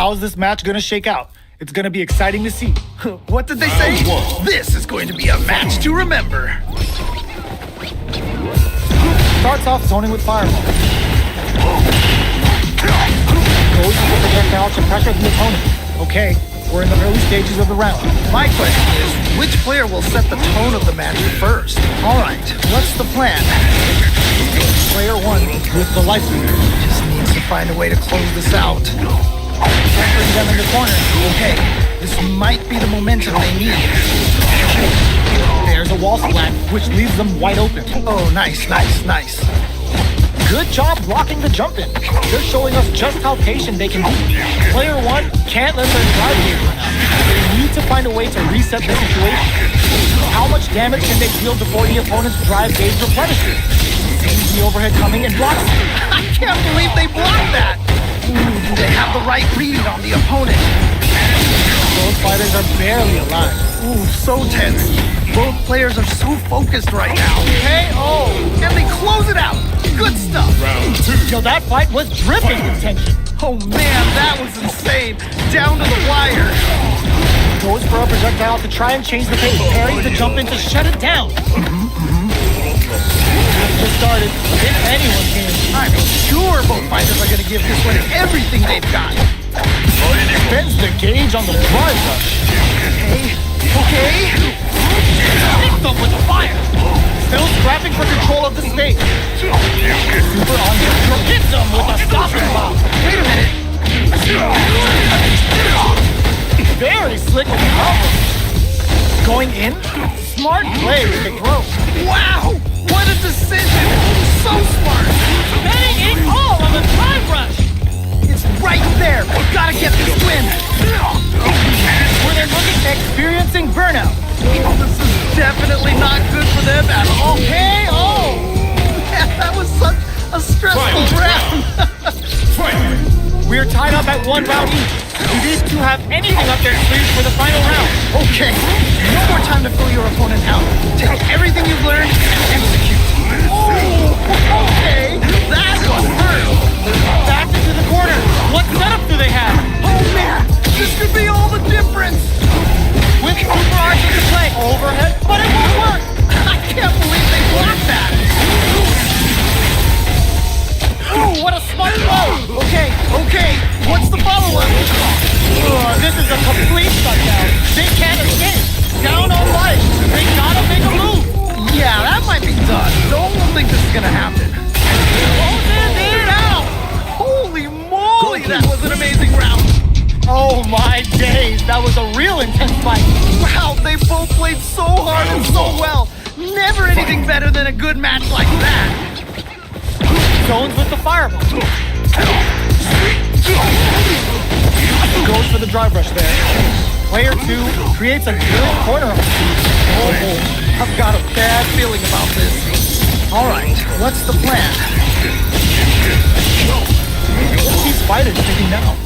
How's this match gonna shake out? It's gonna be exciting to see. What did they say? This is going to be a match to remember. Starts off zoning with Fireball. Goes with the projectile to pressure the opponent. Okay, we're in the early stages of the round. My question is, which player will set the tone of the match first? All right, what's the plan? Player 1 with the life leader. Just needs to find a way to close this out. Pressuring them in the corner. Okay, this might be the momentum they need. There's a wall splat, which leaves them wide open. Oh, nice, nice, nice. Good job blocking the jump in. They're showing us just how patient they can be. Player 1 can't let their drive gauge run out. They need to find a way to reset the situation. How much damage can they deal before the opponent's drive gauge replenishes? Sees the overhead coming and blocks it. I can't believe they blocked that. Ooh, do they have the right read on the opponent? Those fighters are barely alive. Ooh, so tense. Both players are so focused right now. KO! And they close it out. Good stuff. Round 2. Yo, that fight was dripping with tension. Oh man, that was insane. Down to the wire. Goes for a projectile to try and change the pace. Parries the jump in to shut it down. Just started. If anyone can. I'm sure both fighters are going to give this one everything they've got. Bends the gauge on the drive rush. Okay. Hits them with the fire. Still scrapping for control of the stage. Super on him. Hits them with a stopping block. Wait a minute. Very slick with the combo. Going in. Smart play with the throw. Wow! What a decision! So smart! Betting it all on the drive rush. It's right there! Gotta get this win! When they're looking at experiencing burnout. This is definitely not good for them at all. KO! Man, that was such a stressful round! We're tied up at 1 round each. Do these two have anything up their sleeves for the final round? Okay, no more time to fill your opponent out. Take everything you've learned and execute. Oh, okay, that one hurt. Back into the corner. What setup do they have? Oh man, this could be all the difference. With super arms into play. Overhead, but it won't work. I can't believe they blocked that. Ooh, what a smart blow. Okay, what's the follow-up? This is a complete shutdown. They can't escape. Down on life. They gotta make a move. Yeah, that might be done. Don't think this is gonna happen. Close it out. Holy moly, that was an amazing round. Oh my days, that was a real intense fight. Wow, they both played so hard and so well. Never anything better than a good match like that. Zones with the fireball. Goes for the drive rush there. Player 2 creates a good corner on the feet. Oh, I've got a bad feeling about this. All right, what's the plan? What's these fighters thinking now?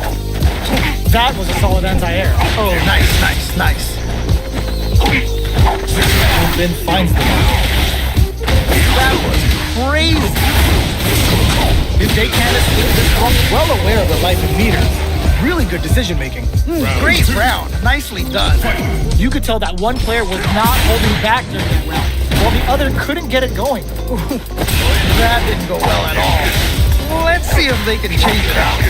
That was a solid anti-air. Oh, nice. And then finds the mark. That was crazy. If they can't escape this one, well aware of the life and meter. Really good decision making. Great round. Nicely done. You could tell that one player was not holding back during that round, while the other couldn't get it going. That didn't go well at all. Let's see if they can change it out.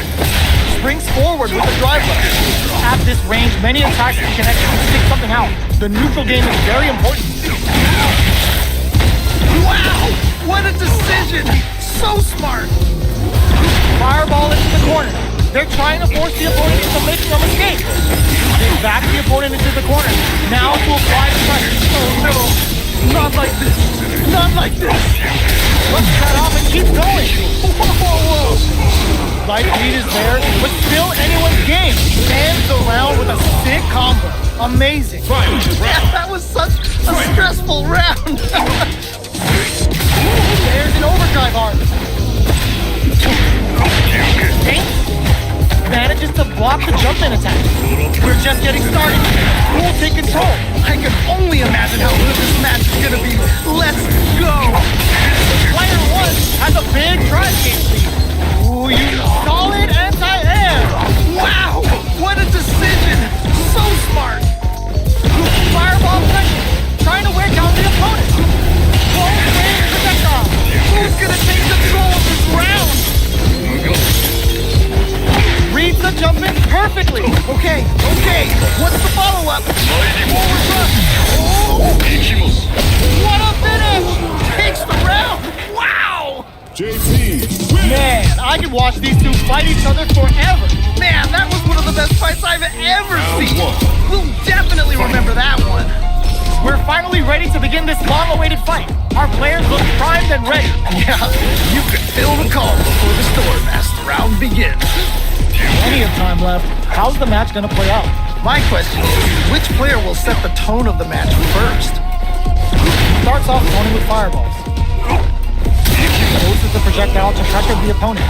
Springs forward with the drive rush. At this range, many attacks can connect and stick something out. The neutral game is very important. Wow! What a decision! So smart! Fireball into the corner. They're trying to force the opponent into making a mistake. They back the opponent into the corner. Now to apply the pressure. Oh no! Not like this! Not like this! Let's cut off and keep going. Whoa! Light lead is there, but still anyone's game. Ends around with a sick combo. Amazing. Yeah, that was such a stressful round! There's an overdrive arm. Manages to block the jump-in attack. We're just getting started. Who will take control? I can only imagine how good this match is gonna be. Let's go! Player 1 has a big drive gauge lead. Ooh, you solid anti-air. Wow! perfectly. Okay, what's the follow-up? Forward thrust. Oh, what a finish! Takes the round. Wow! Man, I could watch these two fight each other forever. Man, that was one of the best fights I've ever seen. We'll definitely remember that one. We're finally ready to begin this long-awaited fight. Our players look primed and ready. Yeah, you can feel the call before the storm as the round begins. Plenty of time left. How's the match gonna play out? My question is, which player will set the tone of the match first? Starts off zoning with fireballs. Uses the projectile to pressure the opponent.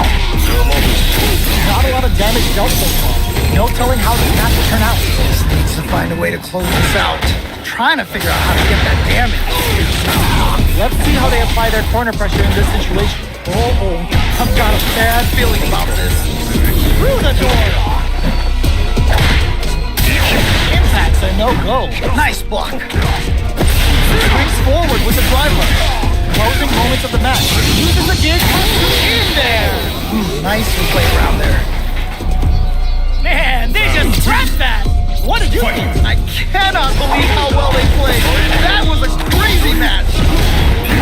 Not a lot of damage dealt so far. No telling how this match will turn out. Just needs to find a way to close this out. Trying to figure out how to get that damage. Let's see how they apply their corner pressure in this situation. Oh, I've got a bad feeling about this. Through the door! Impact's a no-go. Nice block. Swings forward with the driver. Closing moments of the match. Uses the gig. In there! Nice play around there. Man, they just trapped that! What did you think? I cannot believe how well they played. That was a crazy match.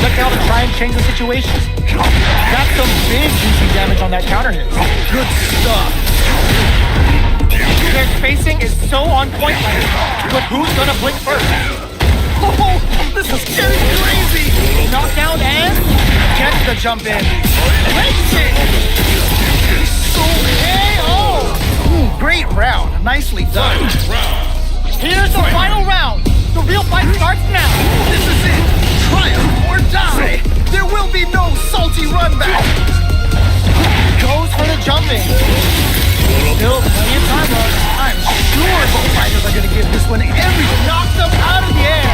Look out to try and change the situation. Got some big juicy damage on that counter hit. Good stuff. Their spacing is so on point right now. But who's gonna blink first? Oh, this is getting crazy. Knockdown and gets the jump in. Leg kick. So KO. Great round. Nicely done. Here's the final round. The real fight starts now. This is it. Triumph or die. There will be no salty run back. Goes for the jumping. Still plenty of time left. I'm sure both fighters are going to give this one every. Knocked them out of the air.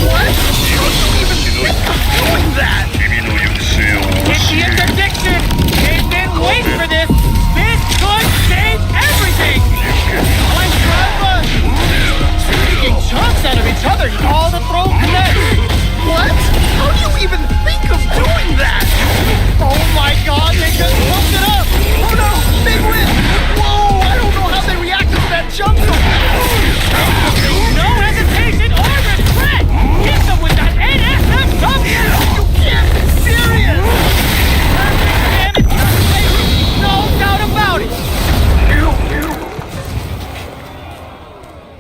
What? How do you even think of doing that? It's the interdiction. They've been waiting for this. This could save everything. Like driver. Taking chunks out of each other. All the throw connects. What? How do you even think of doing that? Oh my god, they just pumped it up. Oh no, big win. Whoa, I don't know how they reacted to that jump so fast. No hesitation or regret. Hit them with that NSFW. You can't be serious. Perfect damage. No doubt about it.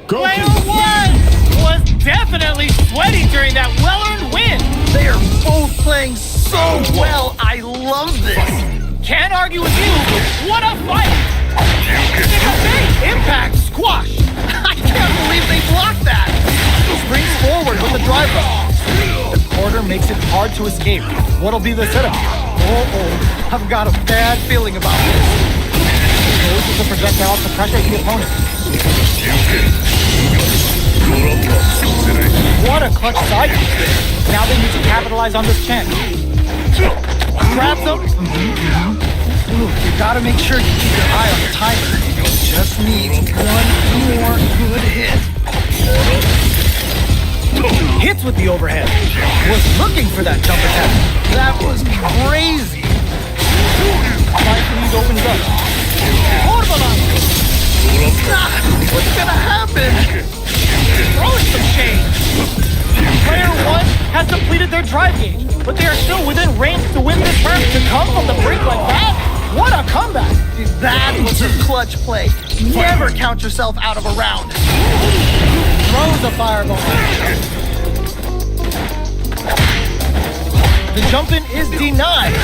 Player one was definitely sweating during that well-earned win. They are both playing so well. I love this. Can't argue with you. What a fight. It's a big impact squash. I can't believe they blocked that. Springs forward with the driver. The quarter makes it hard to escape. What'll be the setup? Oh, I've got a bad feeling about this. Goes with the projectile to pressure the opponent. What a clutch side. Now they need to capitalize on this chance. Grabs him. You gotta make sure you keep your eye on the timer. Just needs one more good hit. Hits with the overhead. Was looking for that jump attack. That was crazy. Life opens up. What's gonna happen? Throwing some shade. Player one has depleted their drive gauge, but they are still within range to win this round. To come from the brink like that, what a comeback! That was a clutch play. Never count yourself out of a round. Throws a fireball. The jump-in is denied.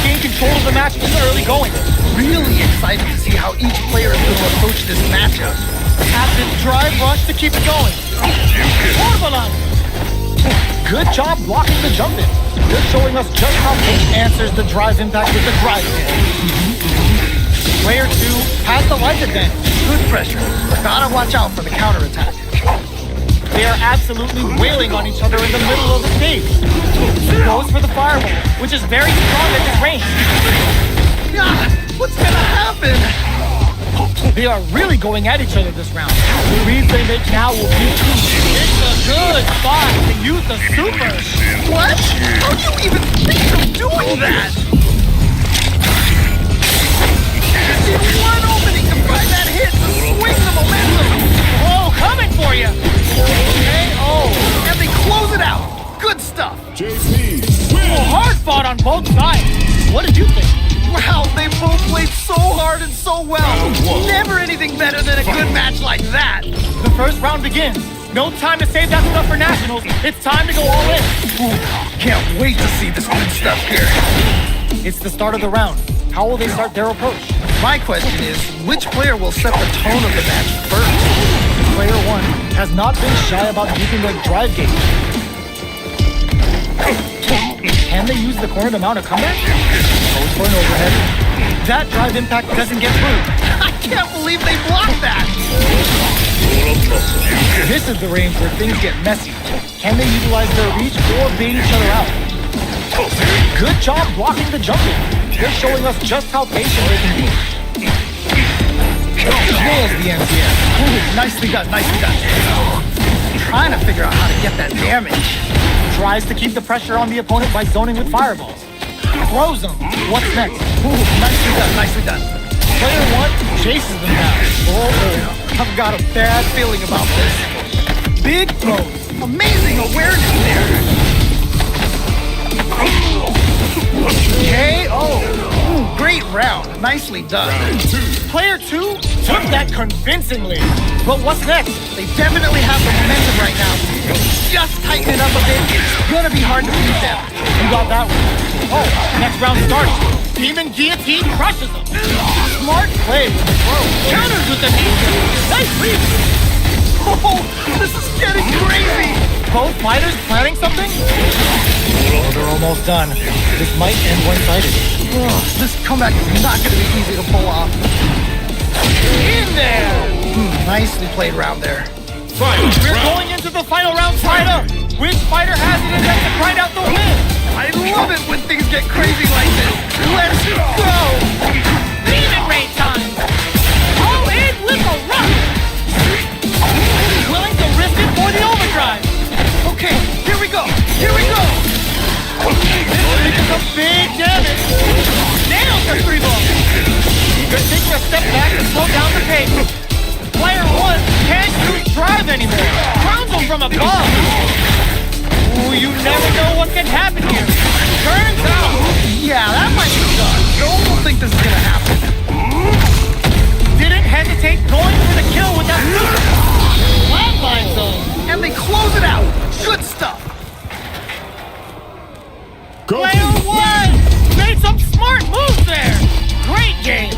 Gain control of the match in the early going. Really excited to see how each player is going to approach this matchup. Active drive rush to keep it going. Good job blocking the jump-in. They're showing us just how Pace answers the drive impact with the drive hit. Player two has the life advantage. Good pressure. Gotta watch out for the counterattack. They are absolutely wailing on each other in the middle of the stage. Goes for the fireball, which is very strong at this range. What's gonna happen? They are really going at each other this round. The reads they make now will be key. It's a good spot to use the super. What? How do you even think of doing that? There's one opening to fight. both sides. What did you think? Wow, they both played so hard and so well. Never anything better than a good match like that. The first round begins. No time to save that stuff for nationals. It's time to go all in. Ooh, can't wait to see this good stuff here. It's the start of the round. How will they start their approach? My question is, which player will set the tone of the match first? Player 1 has not been shy about using their drive gauge. Can they use the corner to mount a comeback? Goes for an overhead. That drive impact doesn't get through. I can't believe they blocked that! This is the range where things get messy. Can they utilize their reach or bait each other out? Good job blocking the jumping. They're showing us just how patient they can be. Nails the MTM. Ooh, nicely done, nicely done. Trying to figure out how to get that damage. Tries to keep the pressure on the opponent by zoning with fireballs. Throws them. What's next? Ooh, nicely done, nicely done. Player 1 chases them down. Oh, I've got a bad feeling about this. Big throws. Amazing awareness there. KO. Ooh, great round. Nicely done. Player 2 took that convincingly. But what's next? They definitely have the momentum right now. Just tighten it up a bit. It's gonna be hard to beat them. You got that one. Oh, next round starts. Demon Guillotine crushes them. Smart play with the throw. Counters with the knee. Nice reach. Oh, this is getting crazy. Both fighters planning something? Oh, they're almost done. This might end one-sided. Oh, this comeback is not going to be easy to pull off. In there! Nicely played round there. We're going into the final round tied up. Which fighter has it in them to grind out the win? I love it when things get crazy like this. Let's go! Demon Rain time! All in with a rush! Willing to risk it for the overdrive! Okay, here we go! Here we go! This is a big damage! Nails the 3-ball! They're taking a step back to slow down the pace. Player 1 can't use drive anymore. Crowns them from above. Ooh, you never know what can happen here. Turns out. Yeah, that might be done. Don't think this is gonna happen. Didn't hesitate going for the kill with that super flatline zone. And they close it out. Good stuff. Player 1 made some smart moves there. Great game.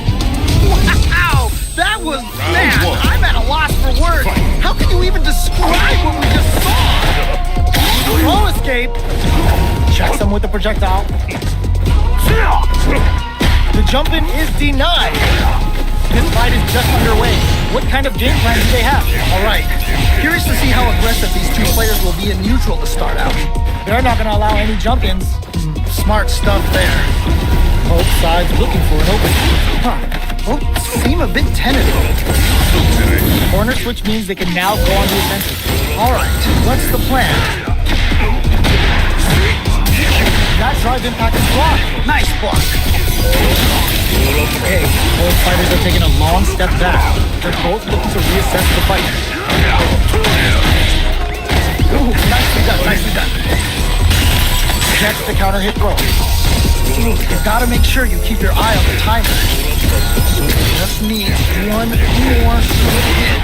Wow, that was man. I'm at a loss for words. How can you even describe what we just saw? Throw escape. Checks him with the projectile. The jump-in is denied. This fight is just underway. What kind of game plan do they have? All right. Curious to see how aggressive these two players will be in neutral to start out. They're not going to allow any jump-ins. Smart stuff there. Both sides looking for an opening. Both seem a bit tentative. Corner switch means they can now go on the offensive. All right, what's the plan? That drive impact is blocked. Nice block. Okay, both fighters are taking a long step back. They're both looking to reassess the fight. Ooh, nicely done, nicely done. Checks the counter hit throw. You've got to make sure you keep your eye on the timer. Just needs one more good hit.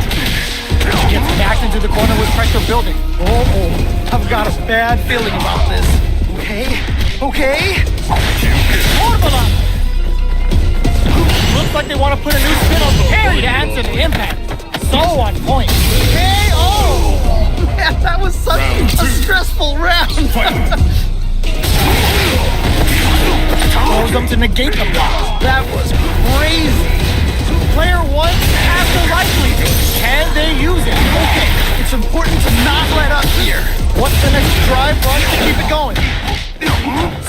Gets backed into the corner with pressure building. Oh, I've got a bad feeling about this. Okay. Looks like they want to put a new spin on parry to answer the impact. So on point. KO! Man, that was such a stressful round. Throws them to negate the block. That was crazy. Player 1 has the right lead. Can they use it? Okay, it's important to not let up here. What's the next drive run to keep it going?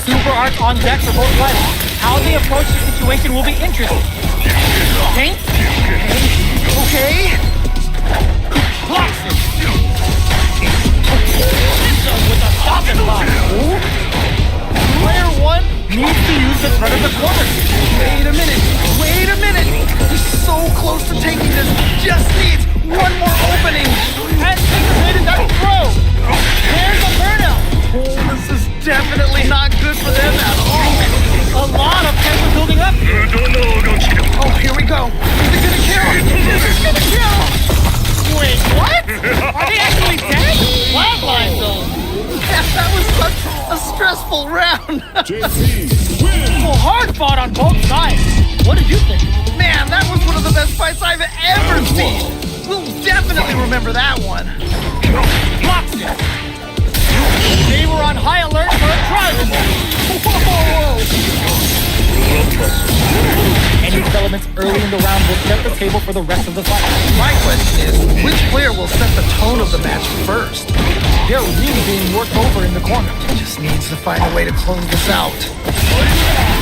Super arts on deck for both fighters. How they approach the situation will be interesting. Paint? Okay. Blocks it. Hits them with a stopping block. Player 1 needs to use the threat of the corner. Wait a minute. He's so close to taking this. Just needs one more opening. Anticipated that throw. There's a burnout. Oh, this is definitely not good for them at all. here we go. Is it gonna kill? Is it gonna kill? Wait, what? Are they actually dead? Flatline zone. Yeah, that was such a stressful round. Well, hard fought on both sides. What did you think? Man, that was one of the best fights I've ever seen. We'll definitely remember that one. Blocks it. They were on high alert for a driver. Whoa! Any developments early in the round will set the table for the rest of the fight. My question is, which player will set the tone of the match first? They're really being worked over in the corner. Just needs to find a way to close this out.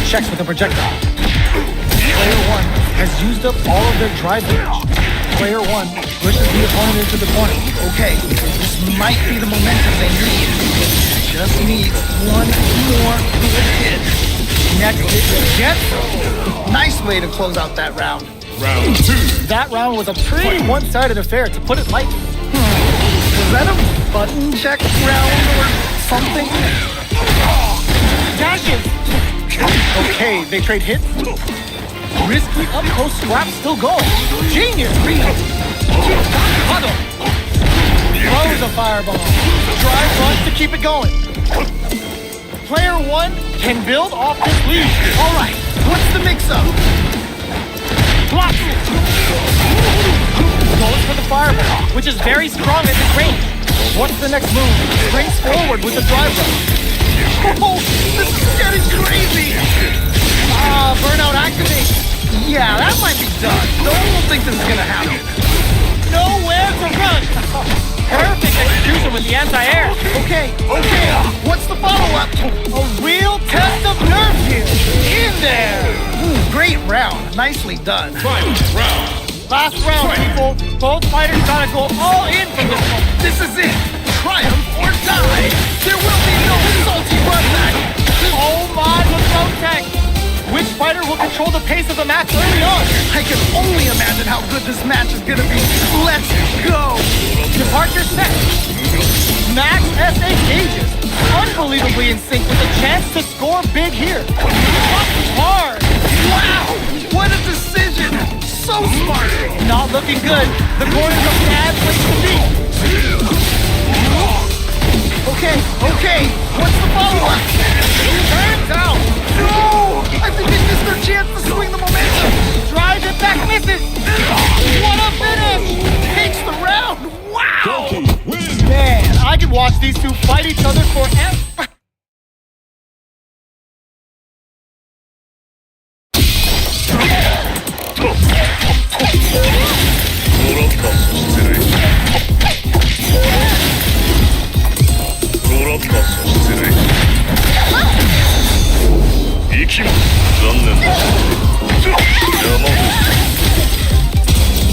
Checks with a projectile. Player 1 has used up all of their drive damage. Player 1 pushes the opponent into the corner. Okay, this might be the momentum they need. Just need one more good hit. Next hit is Jetso. Nice way to close out that round. Round 2. That round was a pretty one-sided affair, to put it lightly. Was that a button check round or something? Dashes! Okay, they trade hits. Risky up-close scrap still going. Genius read. Huddle. Throws a fireball. Drive runs to keep it going. Player 1 can build off this lead. All right, what's the mix-up? Blocks it. Goes for the fireball, which is very strong at this range. What's the next move? Springs forward with the drive run. Oh, this is getting crazy. Burnout activate. Yeah, that might be done. No one will think this is gonna happen. Nowhere to run. Perfect execution with the anti-air. Okay, what's the follow-up? A real test of nerve here. In there. Great round. Nicely done. Final round. Last round, people. Both fighters gotta go all in from this one. This is it. Triumph or die. There will be no salty run back. Oh my, the throw tech. Which fighter will control the pace of the match early on? I can only imagine how good this match is gonna be. Let's go. Departure set. Max SA gauges. Unbelievably in sync with a chance to score big here. Hard. Wow, what a decision. So smart. Not looking good. The corner's a bad place to be. Okay, what's the follow-up? Turns out. No! I think they missed their chance to swing the momentum. Drive it back, misses. What a finish. Takes the round. Wow! Win. Man, I could watch these two fight each other forever.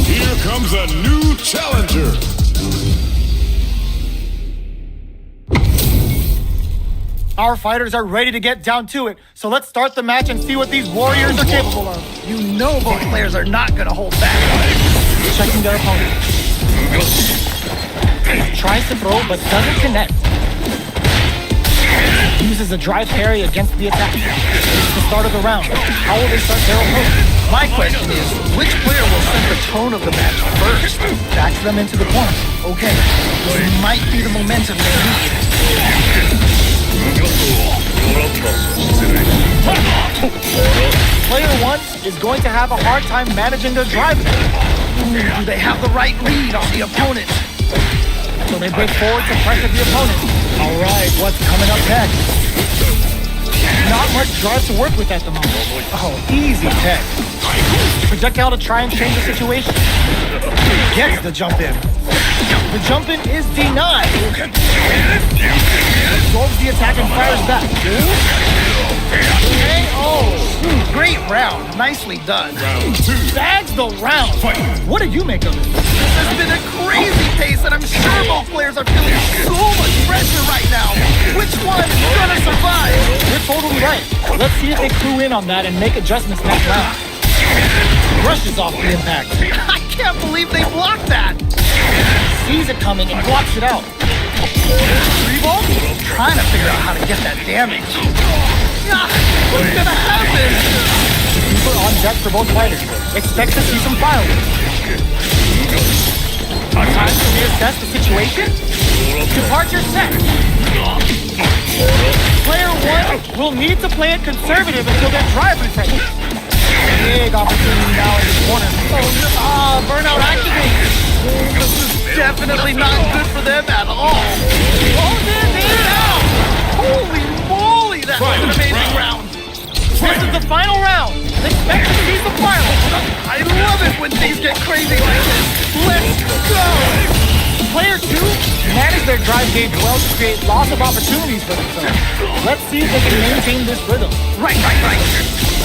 Here comes a new challenger. Our fighters are ready to get down to it, so let's start the match and see what these warriors are capable of. You know both players are not gonna hold back. Checking their opponent. Tries to throw, but doesn't connect. Uses a drive parry against the attack. It's the start of the round. How will they start their opponent? My question is, which player will set the tone of the match first? Backs them into the corner. Okay, this might be the momentum they need. Player 1 is going to have a hard time managing their drive. Do they have the right read on the opponent? So they break forward to pressure the opponent. All right, what's coming up next? Not much drive to work with at the moment. Oh, easy tech. Projectile to try and change the situation. Gets the jump in. The jump in is denied. Absorbs the attack and fires back. Great round. Nicely done. Round 2. Bags the round. What did you make of it? This has been a crazy pace, and I'm sure both players are feeling so much pressure right now. Which one is gonna survive? You're totally right. Let's see if they clue in on that and make adjustments next round. Brushes off the impact. I can't believe they blocked that. Sees it coming and blocks it out. Revolt? Trying to figure out how to get that damage. What's gonna happen? Super on jets for both fighters. Expect to see some fireworks. Time to reassess the situation. Departure set. Player 1 will need to play it conservative until their drive resets. Big opportunity now in the corner. Burnout activated. This is definitely not good for them at all. Goes in and out. Holy moly, that was an amazing round. This is the final round. Expect to see some fireworks. I love it when things get crazy like this. Let's go. Player 2 managed their drive gauge well to create lots of opportunities for themselves. Let's see if they can maintain this rhythm. Right.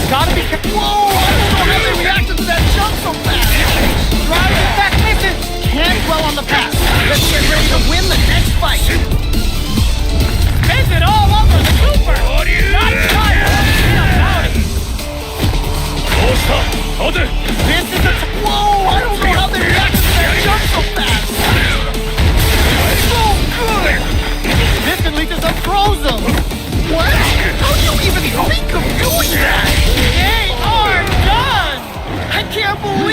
Gotta be careful. Whoa, I don't know how they reacted to that jump so fast. Drive back misses. Can't dwell on the past. Let's get ready to win the next fight. Miss it all over the Cooper. Not tired. This is a... Whoa, I don't know how they reacted to that jump so fast. So good. This can lead to some frozen. What? How do you even think of doing that? They are done. I can't believe